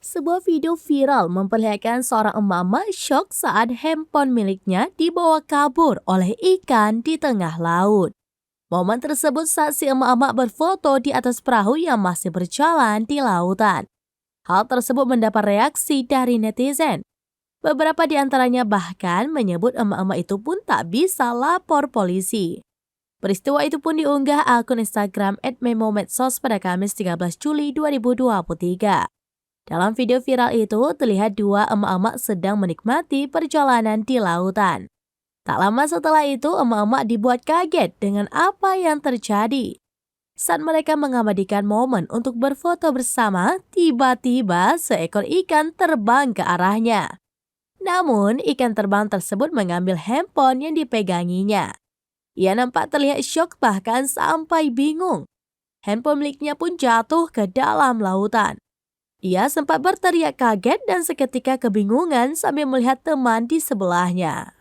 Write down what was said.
Sebuah video viral memperlihatkan seorang emak-emak syok saat handphone miliknya dibawa kabur oleh ikan di tengah laut. Momen tersebut saat si emak-emak berfoto di atas perahu yang masih berjalan di lautan. Hal tersebut mendapat reaksi dari netizen. Beberapa di antaranya bahkan menyebut emak-emak itu pun tak bisa lapor polisi. Peristiwa itu pun diunggah akun Instagram @memomedsos pada Kamis 13 Juli 2023. Dalam video viral itu, terlihat dua emak-emak sedang menikmati perjalanan di lautan. Tak lama setelah itu, emak-emak dibuat kaget dengan apa yang terjadi. Saat mereka mengabadikan momen untuk berfoto bersama, tiba-tiba seekor ikan terbang ke arahnya. Namun, ikan terbang tersebut mengambil handphone yang dipeganginya. Ia nampak terlihat syok bahkan sampai bingung. Handphone miliknya pun jatuh ke dalam lautan. Ia sempat berteriak kaget dan seketika kebingungan sambil melihat teman di sebelahnya.